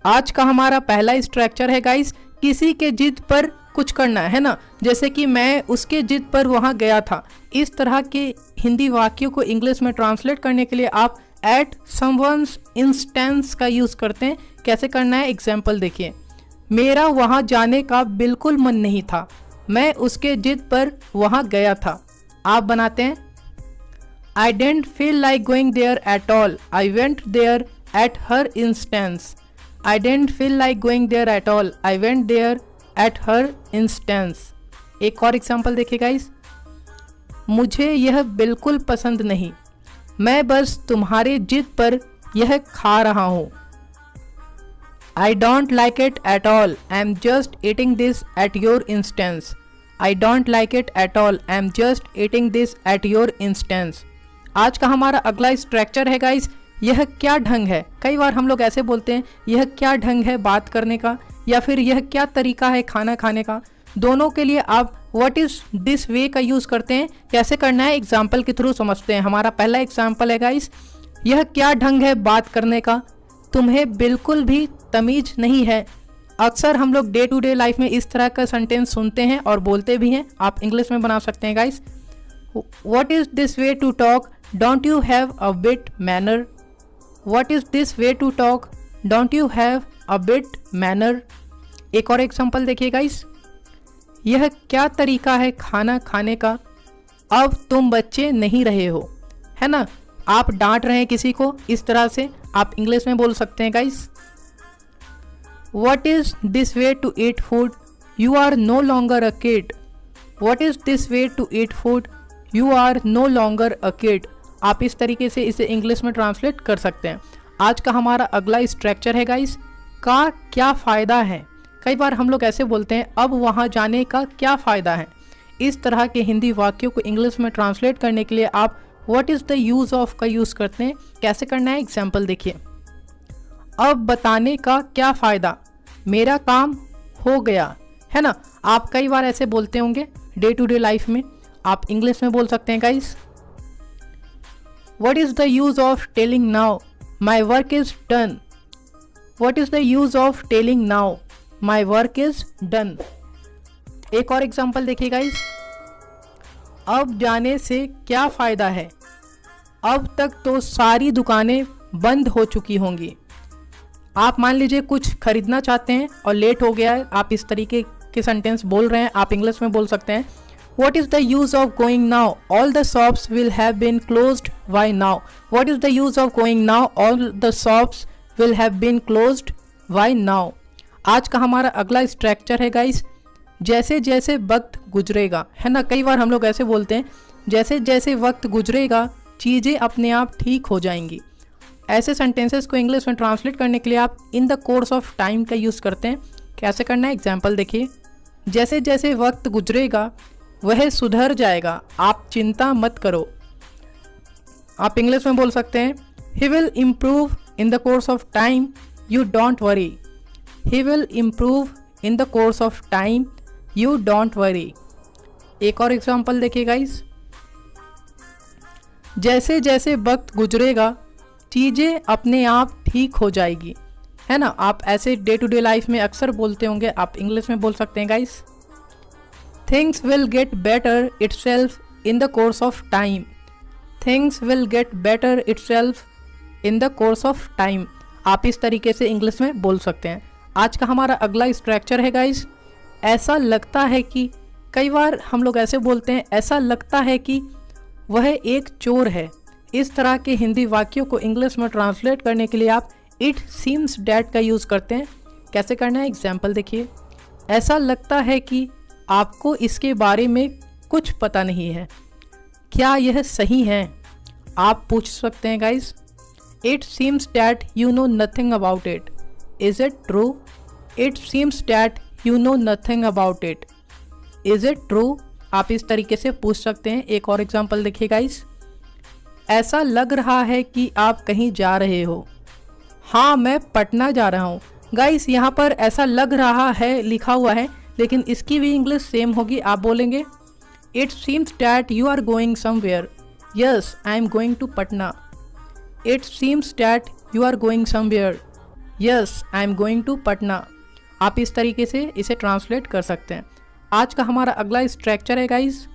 आज का हमारा पहला स्ट्रक्चर है गाइस, किसी के जिद पर कुछ करना है ना। जैसे कि मैं उसके जिद पर वहाँ गया था। इस तरह के हिंदी वाक्यों को इंग्लिश में ट्रांसलेट करने के लिए आप एट समवन्स इंस्टेंस का यूज़ करते हैं। कैसे करना है, एग्जाम्पल देखिए। मेरा वहाँ जाने का बिल्कुल मन नहीं था, मैं उसके जिद पर वहाँ गया था। आप बनाते हैं I didn't feel like going there at all. I went there at her instance. I didn't feel like going there at all. I went there at her instance. एक और एग्जाम्पल देखिए गाइस। मुझे यह बिल्कुल पसंद नहीं, मैं बस तुम्हारे जिद पर यह खा रहा हूँ। I don't like it at all. I'm just eating this at your instance. I don't like it at all. I'm just eating this at your instance. आज का हमारा अगला स्ट्रक्चर है गाइस, यह क्या ढंग है। कई बार हम लोग ऐसे बोलते हैं, यह क्या ढंग है बात करने का, या फिर यह क्या तरीका है खाना खाने का। दोनों के लिए आप व्हाट इज दिस वे का यूज़ करते हैं। कैसे करना है, एग्जाम्पल के थ्रू समझते हैं। हमारा पहला एग्जाम्पल है गाइस, यह क्या ढंग है बात करने का, तुम्हें बिल्कुल भी तमीज नहीं है। अक्सर हम लोग डे टू डे लाइफ में इस तरह का सेंटेंस सुनते हैं और बोलते भी हैं। आप इंग्लिश में बना सकते हैं guys. What is this way to talk, don't you have a bit manner. What is this way to talk, don't you have a bit manner. एक और एग्जांपल देखिए गाइस, यह क्या तरीका है खाना खाने का, अब तुम बच्चे नहीं रहे हो, है ना। आप डांट रहे हैं किसी को, इस तरह से आप इंग्लिश में बोल सकते हैं guys. What is this way to eat food, you are no longer a kid. What is this way to eat food, you are no longer a kid. आप इस तरीके से इसे इंग्लिश में ट्रांसलेट कर सकते हैं। आज का हमारा अगला स्ट्रक्चर है गाइस, का क्या फ़ायदा है। कई बार हम लोग ऐसे बोलते हैं, अब वहाँ जाने का क्या फ़ायदा है। इस तरह के हिंदी वाक्यों को इंग्लिश में ट्रांसलेट करने के लिए आप what is the use of का यूज़ करते हैं। कैसे करना है, एग्जाम्पल देखिए। अब बताने का क्या फ़ायदा, मेरा काम हो गया, है ना। आप कई बार ऐसे बोलते होंगे डे टू डे लाइफ में। आप इंग्लिश में बोल सकते हैं guys. What is the use of telling now? My work is done. What is the use of telling now? My work is done. एक और एग्जांपल देखिए गाइस, अब जाने से क्या फ़ायदा है, अब तक तो सारी दुकानें बंद हो चुकी होंगी। आप मान लीजिए कुछ खरीदना चाहते हैं और लेट हो गया है, आप इस तरीके के सेंटेंस बोल रहे हैं। आप इंग्लिश में बोल सकते हैं, What is the use of going now? All the shops will have been closed by now. What is the use of going now? All the shops will have been closed by now. आज का हमारा अगला structure है guys, जैसे जैसे वक्त गुजरेगा, है ना। कई बार हम लोग ऐसे बोलते हैं, जैसे जैसे वक्त गुजरेगा चीज़ें अपने आप ठीक हो जाएंगी। ऐसे सेंटेंसेस को इंग्लिश में ट्रांसलेट करने के लिए आप in the course of time का यूज़ करते हैं। कैसे करना है, एग्जाम्पल देखिए। जैसे जैसे वक्त गुजरेगा वह सुधर जाएगा, आप चिंता मत करो। आप इंग्लिश में बोल सकते हैं, he will improve in the course of time, you don't worry. He will improve in the course of time, you don't worry. एक और एग्जांपल देखिए गाइस, जैसे जैसे वक्त गुजरेगा चीज़ें अपने आप ठीक हो जाएगी, है ना। आप ऐसे डे टू डे लाइफ में अक्सर बोलते होंगे। आप इंग्लिश में बोल सकते हैं guys, Things will get better itself in the course of time. Things will get better itself in the course of time. आप इस तरीके से इंग्लिश में बोल सकते हैं। आज का हमारा अगला स्ट्रक्चर है गाइस, ऐसा लगता है कि। कई बार हम लोग ऐसे बोलते हैं, ऐसा लगता है कि वह एक चोर है। इस तरह के हिंदी वाक्यों को इंग्लिश में ट्रांसलेट करने के लिए आप इट सीम्स डैट का यूज़ करते हैं। कैसे करना है, एग्जाम्पल देखिए। ऐसा लगता है कि आपको इसके बारे में कुछ पता नहीं है, क्या यह सही है। आप पूछ सकते हैं guys, it seems that you know nothing about it, is it true. It seems that you know nothing about it, is it true. आप इस तरीके से पूछ सकते हैं। एक और एग्जांपल देखिए गाइस, ऐसा लग रहा है कि आप कहीं जा रहे हो, हाँ मैं पटना जा रहा हूँ। गाइस यहाँ पर ऐसा लग रहा है लिखा हुआ है, लेकिन इसकी भी इंग्लिश सेम होगी। आप बोलेंगे, it seems that you are going somewhere, yes I am going to Patna. It seems that you are going somewhere, yes I am going to Patna. आप इस तरीके से इसे ट्रांसलेट कर सकते हैं। आज का हमारा अगला स्ट्रक्चर है गाइस,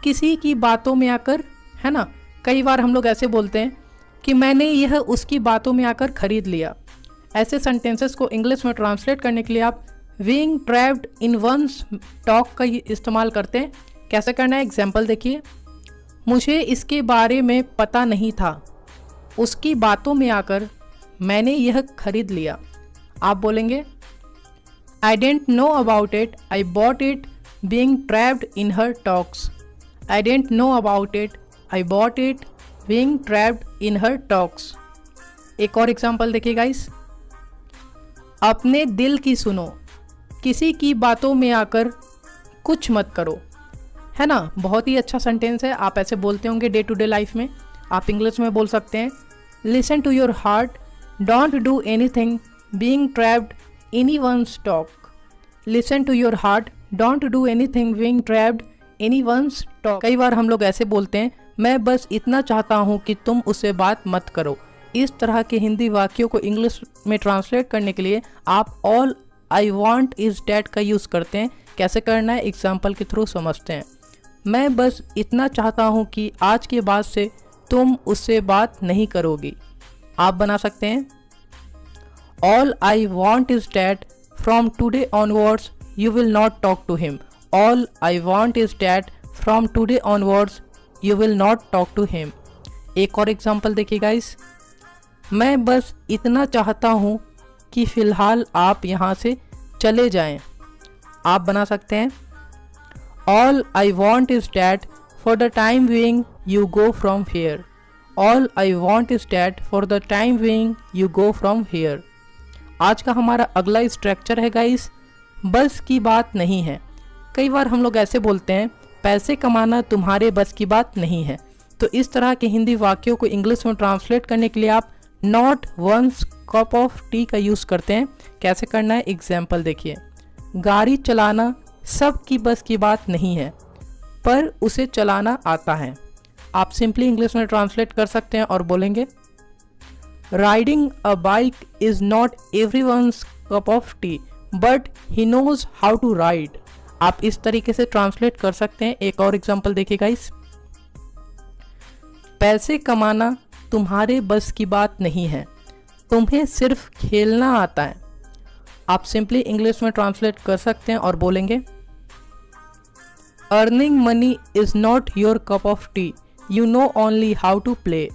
किसी की बातों में आकर, है ना। कई बार हम लोग ऐसे बोलते हैं कि मैंने यह उसकी बातों में आकर खरीद लिया। ऐसे सेंटेंसेस को इंग्लिश में ट्रांसलेट करने के लिए आप being trapped in one's talk का इस्तेमाल करते हैं। कैसे करना है, एग्जाम्पल देखिए। मुझे इसके बारे में पता नहीं था, उसकी बातों में आकर मैंने यह खरीद लिया। आप बोलेंगे I didn't know about it, I bought it being trapped in her talks. I didn't know about it, I bought it being trapped in her talks. एक और एग्जाम्पल देखिए गाइस, अपने दिल की सुनो, किसी की बातों में आकर कुछ मत करो, है ना। बहुत ही अच्छा सेंटेंस है, आप ऐसे बोलते होंगे डे टू डे लाइफ में। आप इंग्लिश में बोल सकते हैं listen to your heart, don't do anything being trapped anyone's talk. Listen to your heart, don't do anything being trapped anyone's talk. कई बार हम लोग ऐसे बोलते हैं मैं बस इतना चाहता हूँ कि तुम उससे बात मत करो। इस तरह के हिंदी वाक्यों को इंग्लिश में ट्रांसलेट करने के लिए आप all I want is that का यूज़ करते हैं। कैसे करना है, एग्जाम्पल के थ्रू समझते हैं। मैं बस इतना चाहता हूँ कि आज के बाद से तुम उससे बात नहीं करोगी। आप बना सकते हैं all I want is that from today onwards you will not talk to him. All I want is that from today onwards you will not talk to him. एक और एग्जाम्पल देखिए गाइस, मैं बस इतना चाहता हूँ कि फ़िलहाल आप यहाँ से चले जाएं। आप बना सकते हैं all I want is that for the time being you go from here. All I want is that for the time being you go from here. आज का हमारा अगला स्ट्रक्चर है गाइस, बस की बात नहीं है। कई बार हम लोग ऐसे बोलते हैं पैसे कमाना तुम्हारे बस की बात नहीं है। तो इस तरह के हिंदी वाक्यों को इंग्लिश में ट्रांसलेट करने के लिए आप not one's cup of tea का यूज़ करते हैं। कैसे करना है, एग्जाम्पल देखिए। गाड़ी चलाना सबकी बस की बात नहीं है, पर उसे चलाना आता है। आप सिंपली इंग्लिश में ट्रांसलेट कर सकते हैं और बोलेंगे riding a bike is not everyone's cup of tea but he knows how to ride. आप इस तरीके से ट्रांसलेट कर सकते हैं। एक और एग्जाम्पल देखिए गाइस, पैसे कमाना तुम्हारे बस की बात नहीं है, तुम्हें सिर्फ खेलना आता है। आप सिंपली इंग्लिश में ट्रांसलेट कर सकते हैं और बोलेंगे earning money is not your cup of tea, you know only how to play.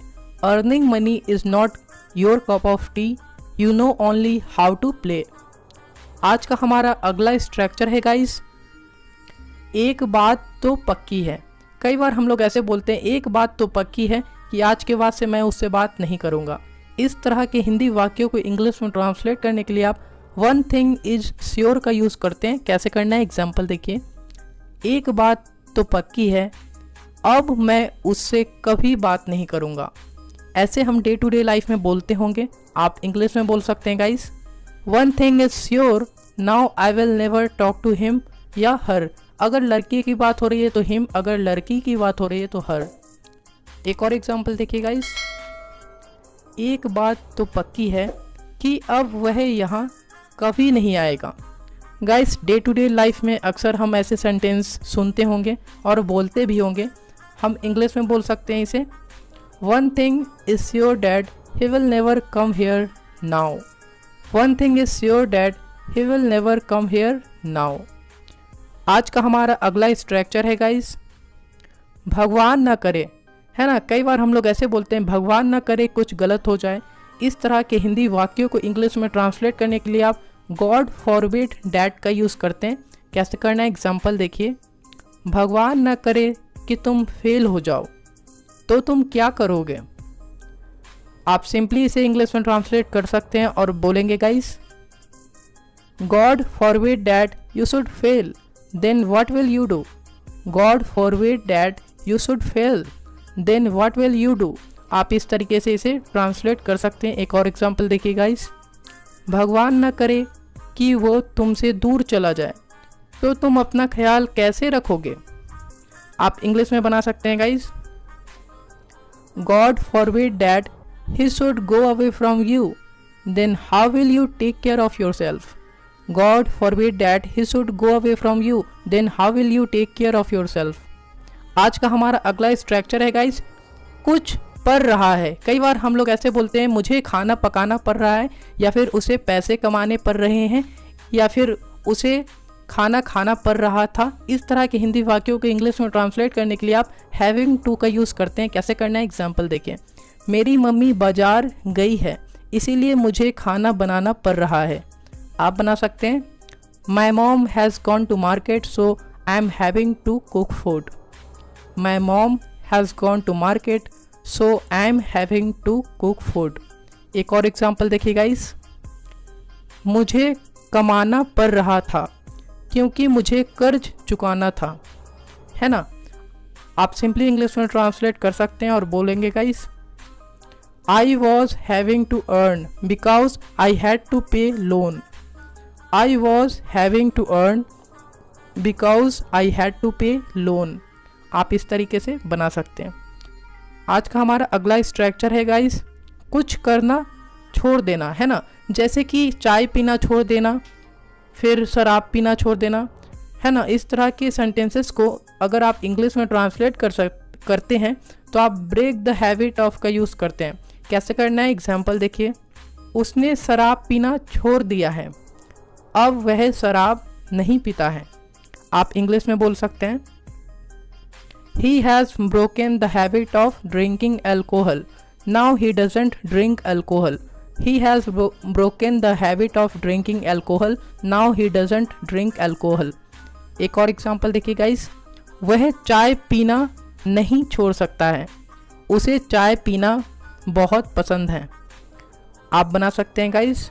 Earning money is not your cup of tea, you know only how to play. आज का हमारा अगला स्ट्रक्चर है गाइस, एक बात तो पक्की है। कई बार हम लोग ऐसे बोलते हैं एक बात तो पक्की है कि आज के बाद से मैं उससे बात नहीं करूँगा। इस तरह के हिंदी वाक्यों को इंग्लिश में ट्रांसलेट करने के लिए आप वन थिंग इज श्योर का यूज़ करते हैं। कैसे करना है, एग्जाम्पल देखिए। एक बात तो पक्की है, अब मैं उससे कभी बात नहीं करूँगा। ऐसे हम डे टू डे लाइफ में बोलते होंगे। आप इंग्लिश में बोल सकते हैं guys, one thing is sure now I will never talk to him या हर। अगर लड़की की बात हो रही है तो हिम, अगर लड़की की बात हो रही है तो हर। एक और एग्जाम्पल देखिए गाइस, एक बात तो पक्की है कि अब वह यहाँ कभी नहीं आएगा। Guys day to day life में अक्सर हम ऐसे सेंटेंस सुनते होंगे और बोलते भी होंगे। हम इंग्लिश में बोल सकते हैं इसे one thing is sure that he will never come here now. One thing is sure that he will never come here now. आज का हमारा अगला स्ट्रक्चर है गाइस, भगवान ना करे, है ना। कई बार हम लोग ऐसे बोलते हैं भगवान ना करे कुछ गलत हो जाए। इस तरह के हिंदी वाक्यों को इंग्लिश में ट्रांसलेट करने के लिए आप गॉड फॉरबिड डैट का यूज़ करते हैं। कैसे करना है, एग्जाम्पल देखिए। भगवान ना करे कि तुम फेल हो जाओ तो तुम क्या करोगे। आप सिंपली इसे इंग्लिश में ट्रांसलेट कर सकते हैं और बोलेंगे guys God forbid that you should fail, then what will you do. God forbid that you should fail, then what will you do. आप इस तरीके से इसे ट्रांसलेट कर सकते हैं। एक और एग्जाम्पल देखिए गाइस, भगवान न करे कि वो तुमसे दूर चला जाए तो तुम अपना ख्याल कैसे रखोगे। आप इंग्लिश में बना सकते हैं guys, God forbid that he should go away from you, then how will you take care of yourself? God forbid that he should go away from you, then how will you take care of yourself? आज का हमारा अगला structure है guys, कुछ पड़ रहा है। कई बार हम लोग ऐसे बोलते हैं मुझे खाना पकाना पड़ रहा है, या फिर उसे पैसे कमाने पड़ रहे हैं, या फिर उसे खाना खाना पड़ रहा था। इस तरह के हिंदी वाक्यों को इंग्लिश में ट्रांसलेट करने के लिए आप हैविंग टू का यूज़ करते हैं। कैसे करना है, एग्जाम्पल देखिए। मेरी मम्मी बाजार गई है इसीलिए मुझे खाना बनाना पड़ रहा है। आप बना सकते हैं my mom has gone to market so I am having to cook food. My mom has gone to market so I am having to cook food. एक और एग्जाम्पल देखिए गाइस, मुझे कमाना पड़ रहा था क्योंकि मुझे कर्ज चुकाना था, है ना। आप सिंपली इंग्लिश में ट्रांसलेट कर सकते हैं और बोलेंगे guys, I was having to earn because I had to pay loan. I was having to earn because I had to pay loan. आप इस तरीके से बना सकते हैं। आज का हमारा अगला स्ट्रक्चर है गाइस, कुछ करना छोड़ देना, है ना। जैसे कि चाय पीना छोड़ देना, फिर शराब पीना छोड़ देना, है ना। इस तरह के सेंटेंसेस को अगर आप इंग्लिश में ट्रांसलेट करते हैं तो आप ब्रेक द हैबिट ऑफ का यूज़ करते हैं। कैसे करना है, एग्जाम्पल देखिए। उसने शराब पीना छोड़ दिया है, अब वह शराब नहीं पीता है। आप इंग्लिश में बोल सकते हैं He has broken the habit of drinking alcohol. Now he doesn't drink alcohol. He has broken the habit of drinking alcohol. Now he doesn't drink alcohol. एक और एग्जाम्पल देखिए गाइस, वह चाय पीना नहीं छोड़ सकता है, उसे चाय पीना बहुत पसंद है। आप बना सकते हैं guys,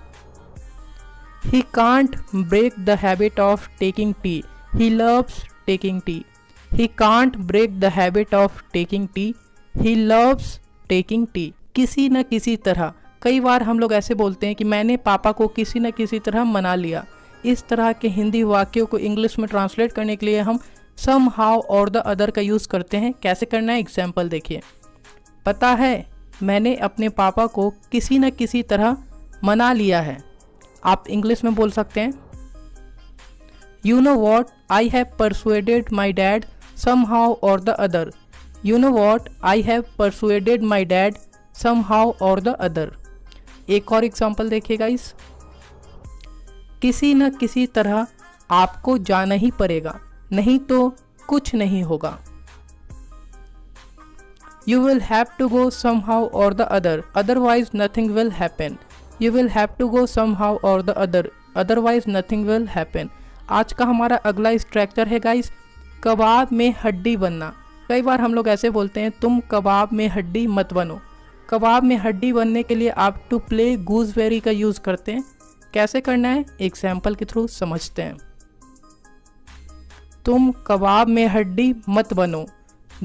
He can't break the habit of taking tea. He loves taking tea. He can't break the habit of taking tea. He loves taking tea. किसी न किसी तरह, कई बार हम लोग ऐसे बोलते हैं कि मैंने पापा को किसी न किसी तरह मना लिया। इस तरह के हिंदी वाक्यों को इंग्लिश में ट्रांसलेट करने के लिए हम somehow और द अदर का यूज़ करते हैं। कैसे करना है, एग्जाम्पल देखिए। पता है मैंने अपने पापा को किसी न किसी तरह मना लिया है। आप इंग्लिश में बोल सकते हैं You know what, I have persuaded my dad somehow or the other. You know what, I have persuaded my dad somehow or the other. एक और एग्जाम्पल देखिए गाइस, किसी न किसी तरह आपको जाना ही पड़ेगा, नहीं तो कुछ नहीं होगा। You will have to go somehow or the other, otherwise nothing will happen. You will have to go somehow or the other, otherwise nothing will happen. आज का हमारा अगला स्ट्रक्चर है गाइस, कबाब में हड्डी बनना। कई बार हम लोग ऐसे बोलते हैं तुम कबाब में हड्डी मत बनो। कबाब में हड्डी बनने के लिए आप टू प्ले गूजबेरी का यूज़ करते हैं। कैसे करना है, एग्जाम्पल के थ्रू समझते हैं। तुम कबाब में हड्डी मत बनो,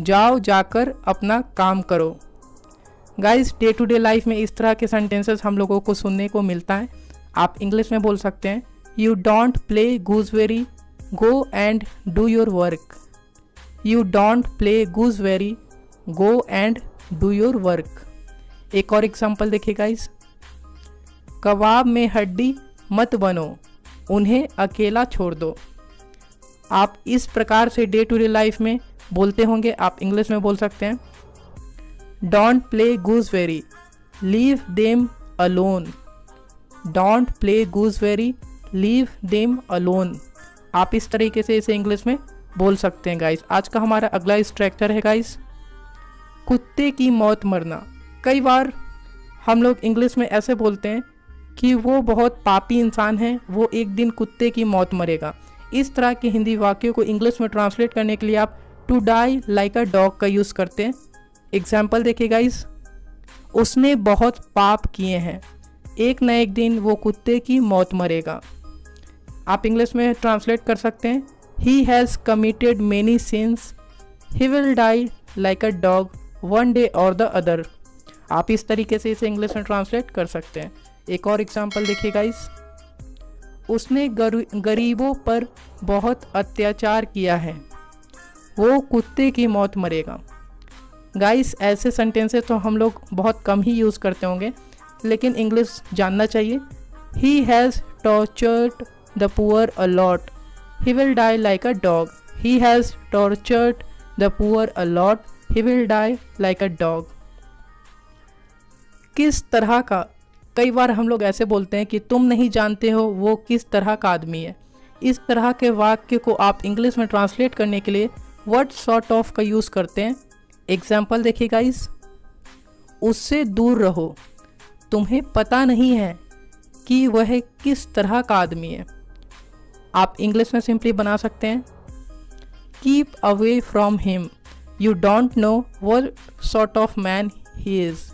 जाओ जाकर अपना काम करो। Guys, day to day life में इस तरह के सेंटेंसेस हम लोगों को सुनने को मिलता है। आप इंग्लिश में बोल सकते हैं You don't play gooseberry, go and do your work. You don't play gooseberry, go and do your work. एक और एग्जाम्पल देखिए गाइस, कबाब में हड्डी मत बनो, उन्हें अकेला छोड़ दो। आप इस प्रकार से डे टू डे लाइफ में बोलते होंगे। आप इंग्लिश में बोल सकते हैं Don't play gooseberry, leave them alone. Don't play gooseberry, leave them alone. आप इस तरीके से इसे इंग्लिश में बोल सकते हैं गाइस। आज का हमारा अगला स्ट्रक्चर है गाइस, कुत्ते की मौत मरना। कई बार हम लोग इंग्लिश में ऐसे बोलते हैं कि वो बहुत पापी इंसान है, वो एक दिन कुत्ते की मौत मरेगा। इस तरह के हिंदी वाक्यों को इंग्लिश में ट्रांसलेट करने के लिए आप to die like a dog का यूज़ करते हैं। एग्जाम्पल देखिए गाइस, उसने बहुत पाप किए हैं, एक न एक दिन वो कुत्ते की मौत मरेगा। आप इंग्लिश में ट्रांसलेट कर सकते हैं he has committed many sins, he will die like a dog one day और द अदर। आप इस तरीके से इसे इंग्लिश में ट्रांसलेट कर सकते हैं। एक और एग्जाम्पल देखिए गाइस, उसने गरीबों पर बहुत अत्याचार किया है, वो कुत्ते की मौत मरेगा। गाइस, ऐसे सेंटेंसेस तो हम लोग बहुत कम ही यूज़ करते होंगे। लेकिन इंग्लिश जानना चाहिए। He has tortured the poor a lot, he will die like a dog. He has tortured the poor a lot, he will die like a dog. किस तरह का, कई बार हम लोग ऐसे बोलते हैं कि तुम नहीं जानते हो वो किस तरह का आदमी है। इस तरह के वाक्य को आप इंग्लिश में ट्रांसलेट करने के लिए व्हाट सॉर्ट ऑफ का यूज़ करते हैं। एग्जाम्पल देखिए गाइस, उससे दूर रहो, तुम्हें पता नहीं है कि वह किस तरह का आदमी है। आप इंग्लिश में सिंपली बना सकते हैं keep away from him, you don't know what sort of man he is.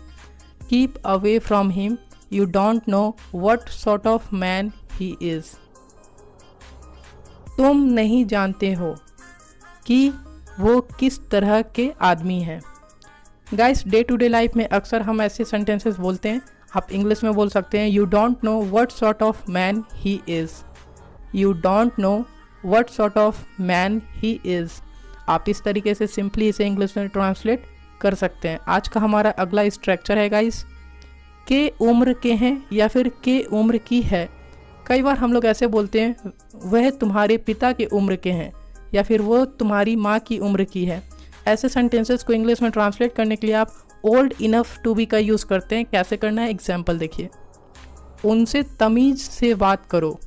Keep away from him, you don't know what sort of man he is. तुम नहीं जानते हो कि वो किस तरह के आदमी हैं। Guys, day to day life में अक्सर हम ऐसे सेंटेंसेस बोलते हैं। आप इंग्लिश में बोल सकते हैं you don't know what sort of man he is. You don't know what sort of man he is. आप इस तरीके से सिंपली इसे इंग्लिश में ट्रांसलेट कर सकते हैं। आज का हमारा अगला स्ट्रक्चर है गाइस, के उम्र के हैं या फिर के उम्र की है। कई बार हम लोग ऐसे बोलते हैं वह तुम्हारे पिता के उम्र के हैं या फिर वो तुम्हारी माँ की उम्र की है। ऐसे सेंटेंसेस को इंग्लिश में ट्रांसलेट करने के लिए आप ओल्ड इनफ टू बी का यूज़ करते हैं। कैसे करना है, एग्जाम्पल देखिए। उनसे तमीज़ से बात करो,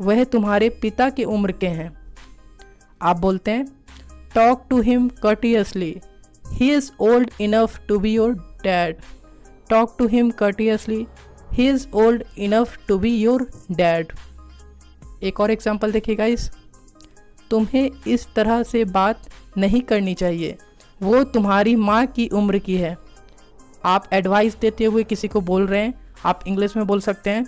वह तुम्हारे पिता के उम्र के हैं। आप बोलते हैं talk to him courteously, he is old enough to be your dad. Talk to him courteously, he is old enough to be your dad. एक और एग्जाम्पल देखिए गाइस, तुम्हें इस तरह से बात नहीं करनी चाहिए, वो तुम्हारी माँ की उम्र की है। आप एडवाइस देते हुए किसी को बोल रहे हैं, आप इंग्लिश में बोल सकते हैं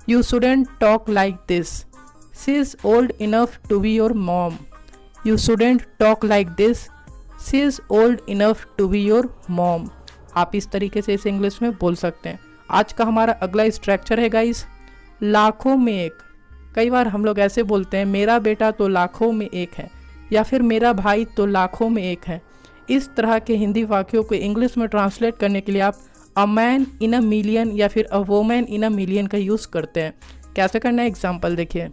you shouldn't talk like this, she is old enough to be your mom. You shouldn't talk like this, she is old enough to be your mom. आप इस तरीके से इसे इंग्लिश में बोल सकते हैं। आज का हमारा अगला स्ट्रक्चर है गाइस, लाखों में एक। कई बार हम लोग ऐसे बोलते हैं मेरा बेटा तो लाखों में एक है या फिर मेरा भाई तो लाखों में एक है। इस तरह के हिंदी वाक्यों को इंग्लिश में ट्रांसलेट करने के लिए आप अ मैन इन अ मिलियन या फिर अ वोमैन इन अ मिलियन का यूज़ करते हैं। कैसे करना है, एग्जाम्पल देखिए।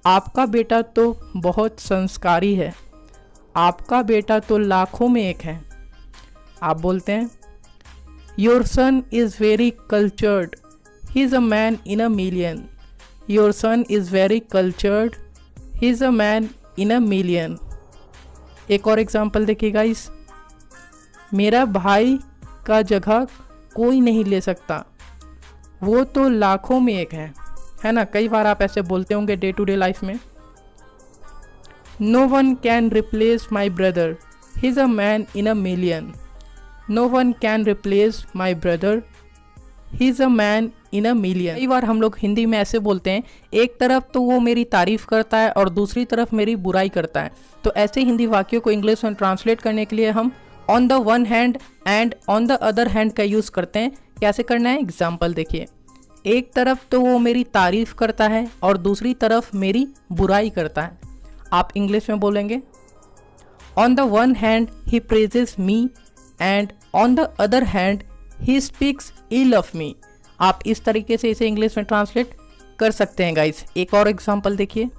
आपका बेटा तो बहुत संस्कारी है, आपका बेटा तो लाखों में एक है। आप बोलते हैं your son is very cultured, he is a man in a million. Your son is very cultured, he is a man in a million. एक और एग्जाम्पल देखिए गाइस, मेरा भाई का जगह कोई नहीं ले सकता, वो तो लाखों में एक है ना। कई बार आप ऐसे बोलते होंगे डे टू डे लाइफ में। No one can replace my brother, he is a man in a million. No one can replace my brother, he is a man in a million. कई बार हम लोग हिंदी में ऐसे बोलते हैं एक तरफ तो वो मेरी तारीफ़ करता है और दूसरी तरफ मेरी बुराई करता है। तो ऐसे हिंदी वाक्यों को इंग्लिश में ट्रांसलेट करने के लिए हम on the one hand and on the other hand का यूज़ करते हैं। कैसे करना है, एग्जाम्पल देखिए। एक तरफ तो वो मेरी तारीफ़ करता है और दूसरी तरफ मेरी बुराई करता है। आप इंग्लिश में बोलेंगे on the one hand he praises me and on the other hand he speaks ill of me. आप इस तरीके से इसे इंग्लिश में ट्रांसलेट कर सकते हैं गाइस। एक और एग्जाम्पल देखिए।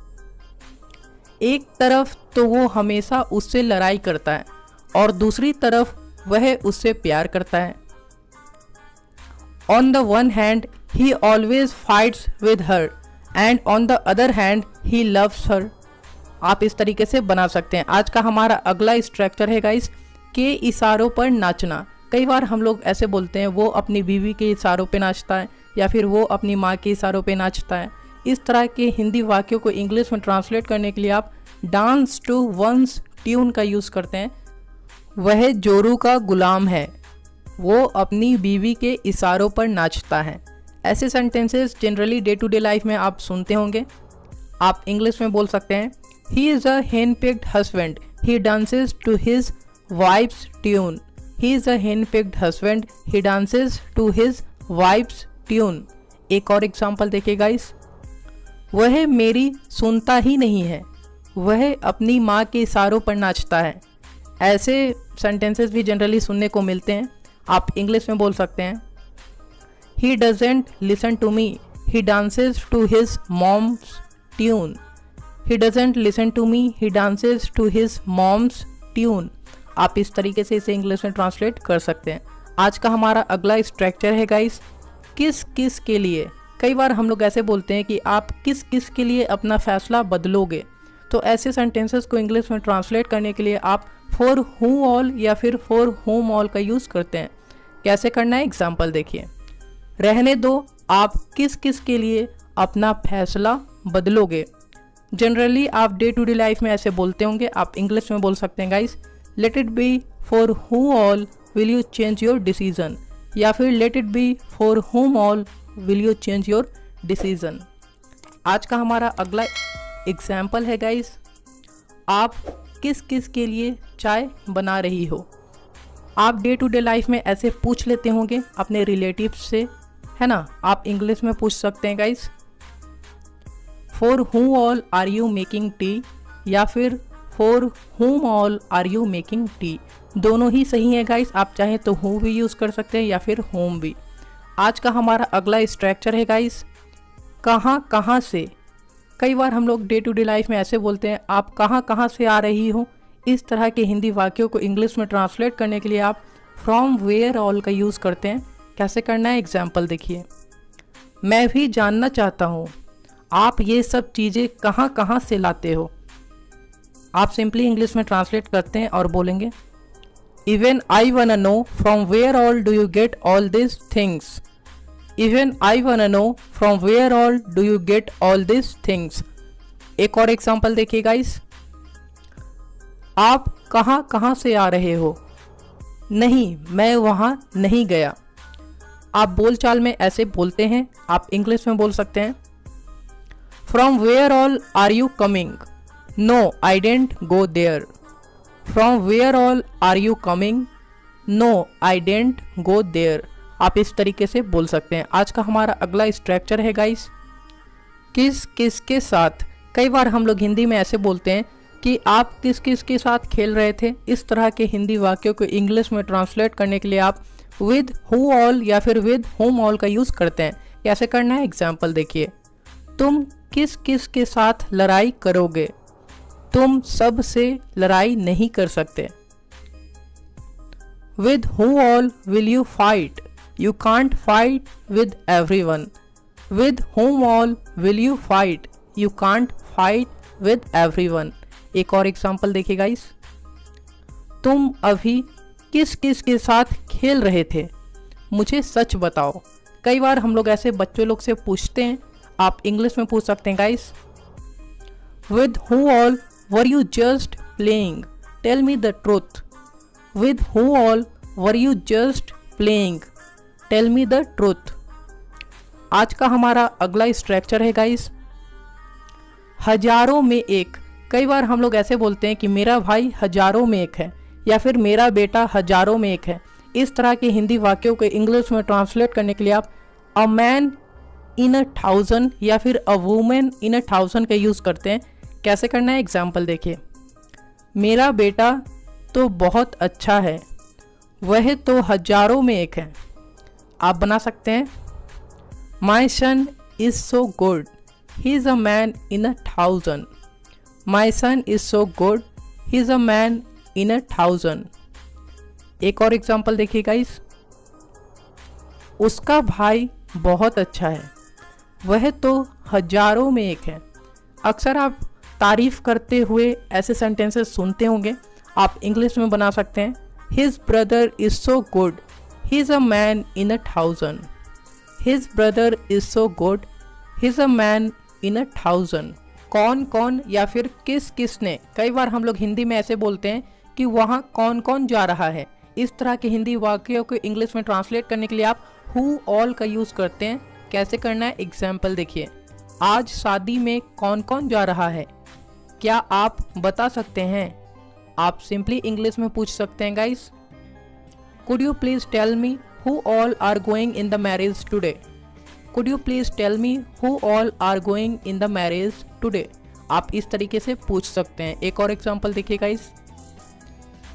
एक तरफ तो वो हमेशा उससे लड़ाई करता है और दूसरी तरफ वह उससे प्यार करता है। On the one hand he always fights with her and on the other hand he loves her। आप इस तरीके से बना सकते हैं। आज का हमारा अगला स्ट्रक्चर है गाइस, के इशारों पर नाचना। कई बार हम लोग ऐसे बोलते हैं वो अपनी बीवी के इशारों पे नाचता है या फिर वो अपनी माँ के इशारों पे नाचता है। इस तरह के हिंदी वाक्यों को इंग्लिश में ट्रांसलेट करने के लिए आप डांस टू वंस ट्यून का यूज़ करते हैं। वह जोरू का गुलाम है, वो अपनी बीवी के इशारों पर नाचता है। ऐसे sentences generally day to day life में आप सुनते होंगे। आप इंग्लिश में बोल सकते हैं ही is a henpecked husband, he dances to his wife's tune. He is a henpecked husband, he dances to his wife's tune. एक और एग्जाम्पल देखिए गाइस, वह मेरी सुनता ही नहीं है, वह अपनी माँ के इशारों पर नाचता है। ऐसे सेंटेंसेस भी जनरली सुनने को मिलते हैं। आप इंग्लिश में बोल सकते हैं he doesn't listen to me, he dances to his mom's tune. He doesn't listen to me, he dances to his mom's tune. आप इस तरीके से इसे इंग्लिश में ट्रांसलेट कर सकते हैं। आज का हमारा अगला स्ट्रक्चर है गाइस, किस किस के लिए। कई बार हम लोग ऐसे बोलते हैं कि आप किस किस के लिए अपना फैसला बदलोगे, तो ऐसे सेंटेंसेस को इंग्लिश में ट्रांसलेट करने के लिए आप फॉर हू ऑल या फिर फॉर होम ऑल का यूज़ करते हैं। कैसे करना है, एग्जाम्पल देखिए। रहने दो, आप किस किस के लिए अपना फैसला बदलोगे। जनरली आप डे टू डे लाइफ में ऐसे बोलते होंगे, आप इंग्लिश में बोल सकते हैं guys, let it be for who all will you change your decision, या फिर let it be for home all will you change your decision. आज का हमारा अगला एग्जाम्पल है गाइस, आप किस किस के लिए चाय बना रही हो। आप डे टू डे लाइफ में ऐसे पूछ लेते होंगे अपने रिलेटिव्स से, है ना। आप इंग्लिश में पूछ सकते हैं guys, for who all are you making tea, या फिर फॉर whom all are you making tea. दोनों ही सही है गाइस, आप चाहें तो हु भी यूज़ कर सकते हैं या फिर होम भी। आज का हमारा अगला स्ट्रक्चर है गाइस, कहाँ कहाँ से। कई बार हम लोग डे टू डे लाइफ में ऐसे बोलते हैं, आप कहाँ कहाँ से आ रही हो। इस तरह के हिंदी वाक्यों को इंग्लिश में ट्रांसलेट करने के लिए आप फ्रॉम वेयर ऑल का यूज़ करते हैं। कैसे करना है, एग्जाम्पल देखिए। मैं भी जानना चाहता हूँ, आप ये सब चीज़ें कहाँ कहाँ से लाते हो। आप सिंपली इंग्लिश में ट्रांसलेट करते हैं और बोलेंगे, even I wanna know from where all do you get all this things. Even I wanna know from where all do you get all this things. एक और एग्जाम्पल देखिए गाइस, आप कहाँ कहाँ से आ रहे हो। नहीं, मैं वहाँ नहीं गया। आप बोलचाल में ऐसे बोलते हैं, आप इंग्लिश में बोल सकते हैं, from where all are you coming. No I didn't go there. From where all are you coming. No I didn't go there. आप इस तरीके से बोल सकते हैं। आज का हमारा अगला स्ट्रक्चर है गाइस, किस किस के साथ। कई बार हम लोग हिंदी में ऐसे बोलते हैं कि आप किस किस के साथ खेल रहे थे। इस तरह के हिंदी वाक्यों को इंग्लिश में ट्रांसलेट करने के लिए आप विद हु ऑल या फिर विद होम ऑल का यूज़ करते हैं। कैसे करना है, एग्जाम्पल देखिए। तुम किस किस के साथ लड़ाई करोगे। तुम सब से लड़ाई नहीं कर सकते। With who all will you fight. You can't fight with everyone. With whom all will you fight. You can't fight with everyone. एक और एग्जाम्पल देखिए गाइस, तुम अभी किस किस के साथ खेल रहे थे, मुझे सच बताओ। कई बार हम लोग ऐसे बच्चों लोग से पूछते हैं, आप इंग्लिश में पूछ सकते हैं guys, with who all were you just playing, tell me the truth. With who all were you just playing, tell me the truth. आज का हमारा अगला स्ट्रक्चर है गाइस, हजारों में एक। कई बार हम लोग ऐसे बोलते हैं कि मेरा भाई हजारों में एक है, या फिर मेरा बेटा हजारों में एक है। इस तरह के हिंदी वाक्यों को इंग्लिश में ट्रांसलेट करने के लिए आप अ मैन इन 1000 या फिर अ वुमेन इन 1000 का यूज़ करते हैं। कैसे करना है, एग्जाम्पल देखिए। मेरा बेटा तो बहुत अच्छा है, वह तो हजारों में एक है। आप बना सकते हैं, my son is so good, he is a man in 1000। My son is so good, he is a man in 1000। एक और एग्जाम्पल देखिए गाइस, उसका भाई बहुत अच्छा है, वह तो हजारों में एक है। अक्सर आप तारीफ करते हुए ऐसे सेंटेंसेस सुनते होंगे, आप इंग्लिश में बना सकते हैं, his brother is so good, he is a man in 1000। His brother is so good, he is a man in 1000। कौन कौन या फिर किस किसने। कई बार हम लोग हिंदी में ऐसे बोलते हैं कि वहाँ कौन कौन जा रहा है। इस तरह के हिंदी वाक्यों को इंग्लिश में ट्रांसलेट करने के लिए आप हु ऑल का यूज़ करते हैं। कैसे करना है, एग्जाम्पल देखिए। आज शादी में कौन कौन जा रहा है, क्या आप बता सकते हैं। आप सिंपली इंग्लिश में पूछ सकते हैं guys, could you please tell me who all are going in the marriage today. Could you please tell me who all are going in the marriage today. आप इस तरीके से पूछ सकते हैं। एक और एग्जाम्पल देखिए गाइस,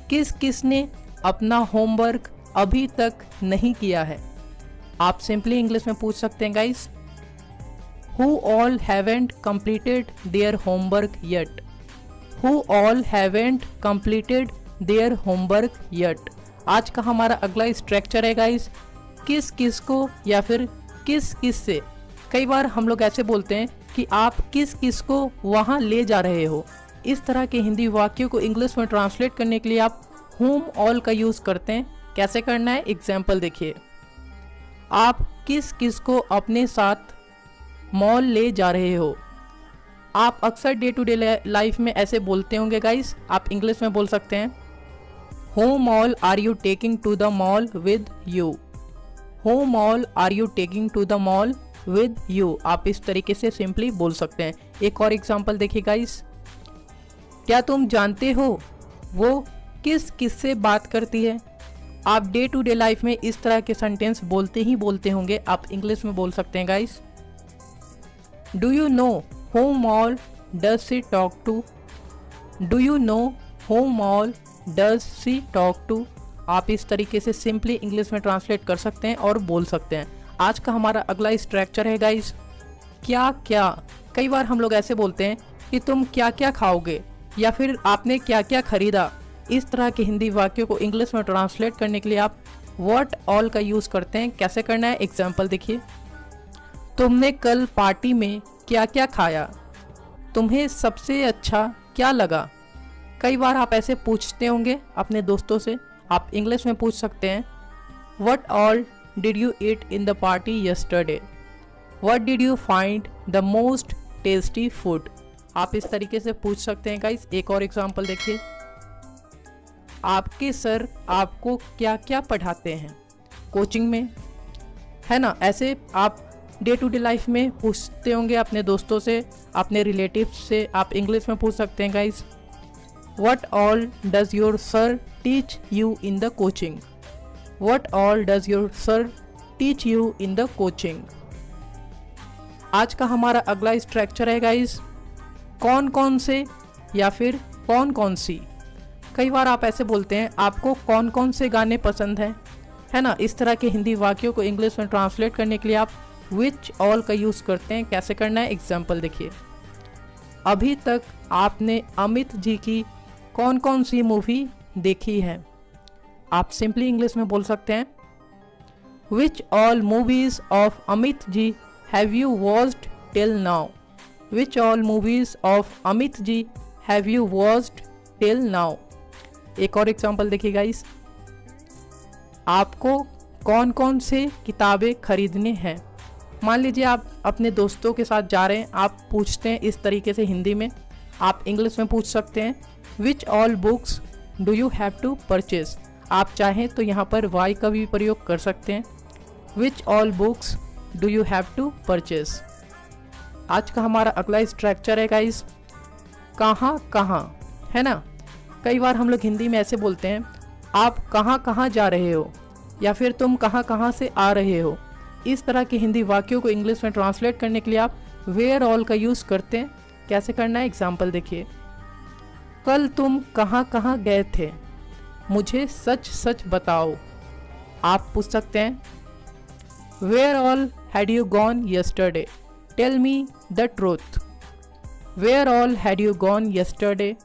किस किसने अपना होमवर्क अभी तक नहीं किया है। आप सिंपली इंग्लिश में पूछ सकते हैं guys, Who all haven't completed their homework yet? Who all haven't completed their homework yet? आज का हमारा अगला स्ट्रक्चर है गाइस, किस किस को या फिर किस किस से। कई बार हम लोग ऐसे बोलते हैं कि आप किस किस को वहाँ ले जा रहे हो। इस तरह के हिंदी वाक्यों को इंग्लिश में ट्रांसलेट करने के लिए आप whom all का यूज़ करते हैं। कैसे करना है, एग्जाम्पल देखिए। आप किस किस को अपने साथ मॉल ले जा रहे हो। आप अक्सर डे टू डे लाइफ में ऐसे बोलते होंगे गाइस, आप इंग्लिश में बोल सकते हैं, whom all are you taking to the mall with you. Whom all are you taking to the mall with you. आप इस तरीके से सिंपली बोल सकते हैं। एक और एग्जांपल देखिए गाइस, क्या तुम जानते हो वो किस किस से बात करती है। आप डे टू डे लाइफ में इस तरह के सेंटेंस बोलते ही बोलते होंगे, आप इंग्लिश में बोल सकते हैं guys, Do you know whom all does she talk to? Do you know whom all does she talk to? आप इस तरीके से सिंपली इंग्लिश में ट्रांसलेट कर सकते हैं और बोल सकते हैं। आज का हमारा अगला स्ट्रक्चर है गाइस, क्या क्या। कई बार हम लोग ऐसे बोलते हैं कि तुम क्या क्या खाओगे या फिर आपने क्या क्या खरीदा। इस तरह के हिंदी वाक्यों को इंग्लिश में ट्रांसलेट करने के लिए आप व्हाट ऑल का यूज़ करते हैं। कैसे करना है, एग्जाम्पल देखिए। तुमने कल पार्टी में क्या क्या खाया, तुम्हें सबसे अच्छा क्या लगा। कई बार आप ऐसे पूछते होंगे अपने दोस्तों से, आप इंग्लिश में पूछ सकते हैं, What all did you eat in the party yesterday? What did you find the most tasty food? आप इस तरीके से पूछ सकते हैं गाइस। एक और एग्जांपल देखिए, आपके सर आपको क्या क्या पढ़ाते हैं कोचिंग में, है ना। ऐसे आप डे टू डे लाइफ में पूछते होंगे अपने दोस्तों से, अपने रिलेटिव्स से। आप इंग्लिश में पूछ सकते हैं guys, what all does your sir teach you in the coaching. What all does your sir teach you in the coaching. आज का हमारा अगला स्ट्रक्चर है गाइस, कौन कौन से या फिर कौन कौन सी। कई बार आप ऐसे बोलते हैं, आपको कौन कौन से गाने पसंद हैं, है ना। इस तरह के हिंदी वाक्यों को इंग्लिश में ट्रांसलेट करने के लिए आप विच ऑल का यूज़ करते हैं। कैसे करना है, एग्जाम्पल देखिए। अभी तक आपने अमित जी की कौन कौन सी मूवी देखी है। आप सिंपली इंग्लिश में बोल सकते हैं, which all movies of Amit ji have you watched till now. Which all movies of Amit ji have you watched till now. एक और एग्जाम्पल देखिए गाइस, आपको कौन कौन से किताबें खरीदने हैं। मान लीजिए आप अपने दोस्तों के साथ जा रहे हैं, आप पूछते हैं इस तरीके से हिंदी में। आप इंग्लिश में पूछ सकते हैं, which all books do you have to purchase. आप चाहें तो यहाँ पर वाई का भी प्रयोग कर सकते हैं, which all books do you have to purchase. आज का हमारा अगला स्ट्रक्चर है गाइस, कहाँ कहाँ, है ना। कई बार हम लोग हिंदी में ऐसे बोलते हैं, आप कहाँ कहाँ जा रहे हो या फिर तुम कहाँ कहाँ से आ रहे हो। इस तरह के हिंदी वाक्यों को इंग्लिश में ट्रांसलेट करने के लिए आप वेयर ऑल का यूज़ करते हैं। कैसे करना है, एग्जाम्पल देखिए। कल तुम कहाँ कहाँ गए थे, मुझे सच सच बताओ। आप पूछ सकते हैं, where all had you gone yesterday, tell me the truth. Where all had you gone yesterday,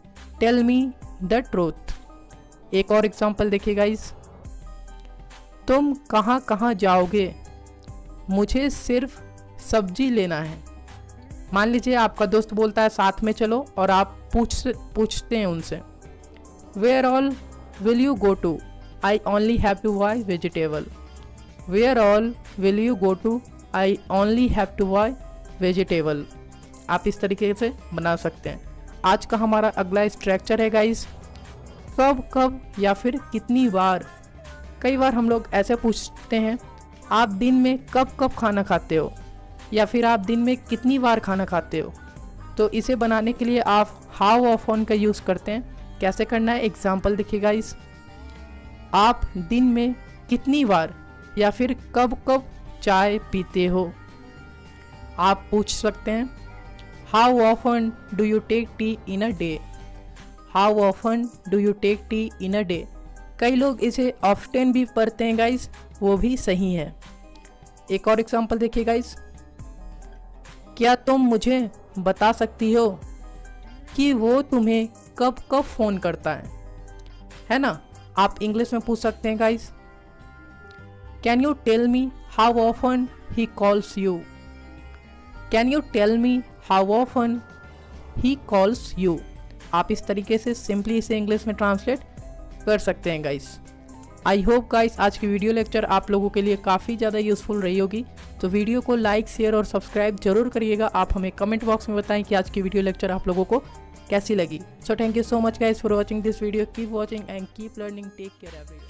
tell me the truth. एक और एग्जाम्पल देखिए गाइस, तुम कहाँ कहाँ जाओगे, मुझे सिर्फ सब्जी लेना है। मान लीजिए आपका दोस्त बोलता है साथ में चलो, और आप पूछते हैं उनसे, where all will you go to, I only have to buy vegetable. Where all will you go to, I only have to buy vegetable. आप इस तरीके से बना सकते हैं। आज का हमारा अगला स्ट्रक्चर है गाइस, कब कब या फिर कितनी बार। कई बार हम लोग ऐसे पूछते हैं, आप दिन में कब कब खाना खाते हो या फिर आप दिन में कितनी बार खाना खाते हो। तो इसे बनाने के लिए आप हाउ ऑफन का यूज़ करते हैं। कैसे करना है, एग्जाम्पल देखिए गाइस। आप दिन में कितनी बार या फिर कब कब चाय पीते हो। आप पूछ सकते हैं, how often do you take tea in a day. How often do you take tea in a day. कई लोग इसे ऑफ्टन भी पढ़ते हैं गाइस, वो भी सही है। एक और एग्जांपल देखिए गाइस, क्या तुम मुझे बता सकती हो कि वो तुम्हें कब कब फ़ोन करता है ना। आप इंग्लिश में पूछ सकते हैं guys, can you tell me how often he calls you. Can you tell me how often he calls you. आप इस तरीके से सिंपली इसे इंग्लिश में ट्रांसलेट कर सकते हैं गाइस। आई होप गाइस आज की वीडियो लेक्चर आप लोगों के लिए काफ़ी ज़्यादा यूज़फुल रही होगी। तो वीडियो को लाइक, शेयर और सब्सक्राइब जरूर करिएगा। आप हमें कमेंट बॉक्स में बताएं कि आज की वीडियो लेक्चर आप लोगों को कैसी लगी। So thank you so much guys for watching this video. Keep watching and keep learning. Take care everyone.